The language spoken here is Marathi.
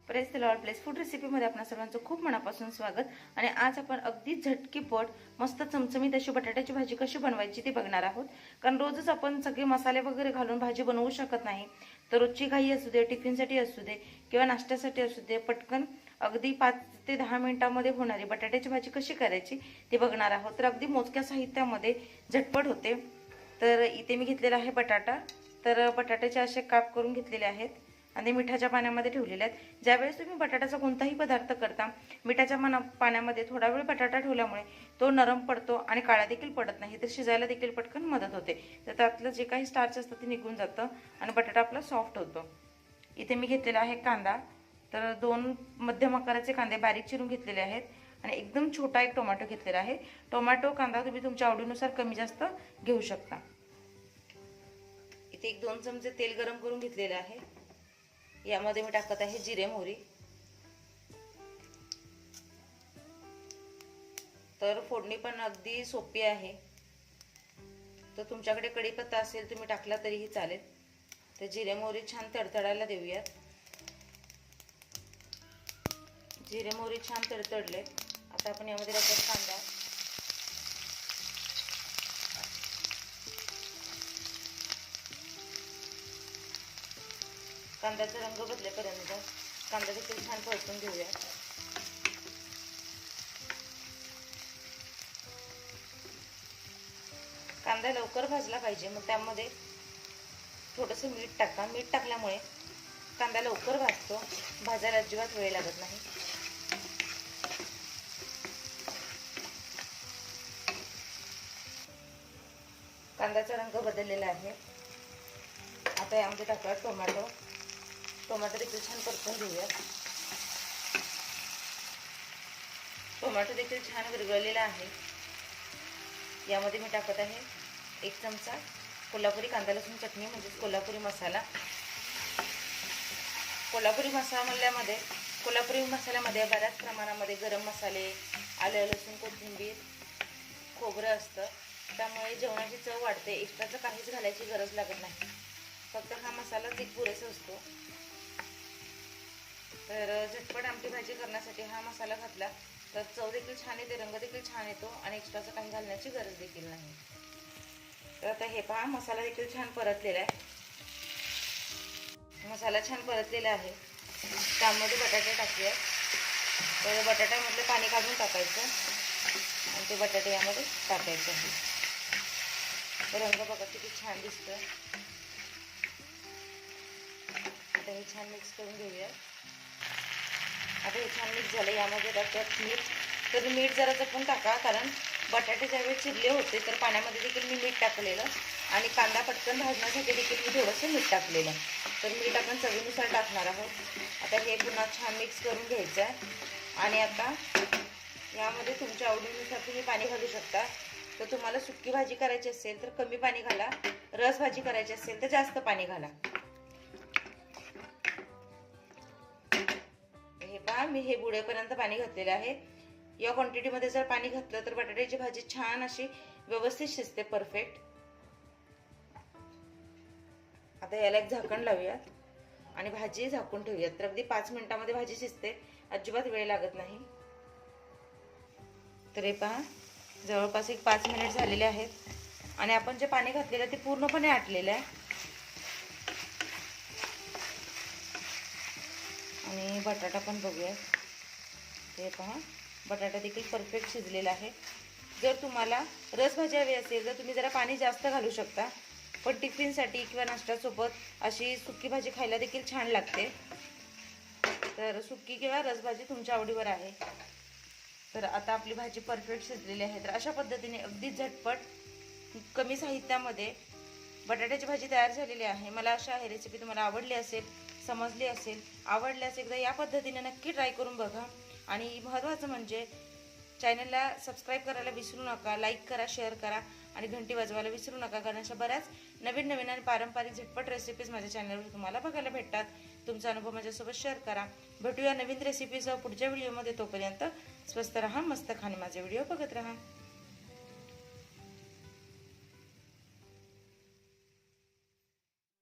Press the lord place food रेसिपीमध्ये आपणा सर्वांचं खूप मनापासून स्वागत। आणि आज आपण अगदी झटकीपट मस्त चमचमीत अशी बटाट्याची भाजी कशी बनवायची ते बघणार आहोत। कारण रोजच आपण सगळे मसाले वगैरे घालून भाजी बनवू शकत नाही। तर रोजची घाई असू दे, टिफिनसाठी असू दे किंवा नाश्त्यासाठी असू दे, पटकन अगदी 5 ते 10 मिनिटांमध्ये होणारी बटाट्याची भाजी कशी करायची ते बघणार आहोत। तर अगदी मोजक्या साहित्यामध्ये झटपट होते। तर इथे मी घेतलेला आहे बटाटा। तर बटाट्याचे असे काप करून घेतलेले आहेत आणि मिठाच्या पाण्यामध्ये ठेवलेले आहेत। ज्यावेळेस तुम्ही बटाट्याचा कोणताही पदार्थ करता, मिठाच्या पाण्यामध्ये थोडा वेळ बटाटा ठेवल्यामुळे तो नरम पडतो आणि काळा देखील पडत नाही, तर शिजायला देखील पटकन मदत होते। तर त्यातलं जे काही स्टार्च असतं ते निघून जातं आणि बटाटा आपला सॉफ्ट होतो। इथे मी घेतलेला आहे कांदा। तर 2 मध्यम आकाराचे कांदे बारीक चिरून घेतलेले आहेत आणि एकदम छोटा एक टोमॅटो घेतलेला आहे। टोमॅटो कांदा तुम्ही तुमच्या आवडीनुसार कमी जास्त घेऊ शकता। इथे 1-2 चमचे तेल गरम करून घेतलेले आहे। यामध्ये मी टाकत आहे जिरे मोहरी। तर फोडणी पण अगदी सोपी आहे। तर तुमच्याकडे कढीपत्ता असेल तुम्ही टाकला तरीही चालेल। तर जिरे मोहरी छान तडतडायला देऊयात। जिरे मोहरी छान तडतडले, आता आपण यामध्ये टाकूयात कांदा। कांद्याचा रंग बदलेपर्यंत कांदा देखील छान परतून घेऊया। कांदा लवकर भाजला पाहिजे, मग त्यामध्ये थोडंसं मीठ टाका। मीठ टाकल्यामुळे कांदा लवकर भाजतो, भाजायला अजिबात वेळ लागत नाही। कांद्याचा रंग बदललेला आहे। आता यामध्ये टाकूया टोमॅटो। टोमॅटो देखील छान परतून घेऊया। टोमॅटो देखील छान विरघळलेला आहे। यामध्ये मी टाकत आहे 1 चमचा कोल्हापुरी कांदा लसूण चटणी म्हणजेच कोल्हापुरी मसाला। कोल्हापुरी मसाल्यामध्ये बऱ्याच प्रमाणामध्ये गरम मसाले, आलं लसूण कोथिंबीर, खोबरं असतं, त्यामुळे जेवणाची चव वाढते। एक्स्ट्राचं काहीच घालायची गरज लागत नाही, फक्त हा मसालाच एक पुरेसा असतो। तर झटपट आमटी भाजी करण्यासाठी हा मसाला घातला तर चव देखील छान येते, रंग देखील छान येतो आणि एक्स्ट्राचं काही घालण्याची गरज देखील नाही। तर आता हे पहा, मसाला देखील छान परतलेला आहे। मसाला छान परतलेला आहे, त्यामध्ये बटाटे टाकूया। तर बटाट्यामधलं पाणी काढून टाकायचं आणि ते बटाटे यामध्ये टाकायचे आहे। रंग बघा किती छान दिसतोय। आता हे छान मिक्स करून घेऊया। आता हे छान मिक्स झालं, यामध्ये टाकूयात मीठ। तर मीठ जरा जपून टाका, कारण बटाटे ज्यावेळी चिरले होते तर पाण्यामध्ये देखील मी मीठ टाकलेलं आणि कांदा पटकन भाजण्यासाठी देखील मी थोडंसं मीठ टाकलेलं। तर मीठ आपण चवीनुसार टाकणार आहोत। आता हे पुन्हा छान मिक्स करून घ्यायचं आहे आणि आता यामध्ये तुमच्या आवडीनुसार तुम्ही पाणी घालू शकता। तर तुम्हाला सुकी भाजी करायची असेल तर कमी पाणी घाला, रस भाजी करायची असेल तर जास्त पाणी घाला। हे पहा, मी हे बुडेपर्यंत पाणी घातलेलं आहे। या क्वांटिटीमध्ये जर पाणी घातलं तर बटाट्याची भाजी छान अशी व्यवस्थित शिजते, परफेक्ट। आता याला एक झाकण लावूयात आणि भाजी झाकून ठेवूयात। तर अगदी 5 मिनिटांमध्ये भाजी शिजते, अजिबात वेळ लागत नाही। तर हे पहा, जवळपास एक 5 मिनिट झालेले आहेत आणि आपण जे पाणी घातलेलं ते पूर्णपणे आटलेलं आहे आणि बटाटा पण बघूया। हे पहा, बटाटा देखील परफेक्ट शिजलेला आहे। जर तुम्हाला रसभाजी हवी असेल तर तुम्ही जरा पाणी जास्त घालू शकता, पण टिफिनसाठी किंवा नाश्त्यासोबत अशी सुकी भाजी खायला देखील छान लागते। तर सुकी किंवा रसभाजी तुमच्या आवडीवर आहे। तर आता आपली भाजी परफेक्ट शिजलेली आहे। तर अशा पद्धतीने अगदी झटपट कमी साहित्यामध्ये बटाट्याची भाजी तयार झालेली आहे। मला आशा आहे रेसिपी तुम्हाला आवडली असेल, समजली असेल। आवडल्यास एकदा या पद्धतीने नक्की ट्राय करून बघा आणि महत्त्वाचं म्हणजे चॅनलला सबस्क्राईब करायला विसरू नका, लाईक करा, शेअर करा आणि घंटी वाजवायला विसरू नका, कारण अशा बऱ्याच नवीन आणि पारंपरिक झटपट रेसिपीज माझ्या चॅनलवर तुम्हाला बघायला भेटतात। तुमचा अनुभव माझ्यासोबत शेअर करा। भेटूया नवीन रेसिपीसह पुढच्या व्हिडिओमध्ये। तोपर्यंत स्वस्त रहा, मस्त खा आणि माझे व्हिडिओ बघत रहा।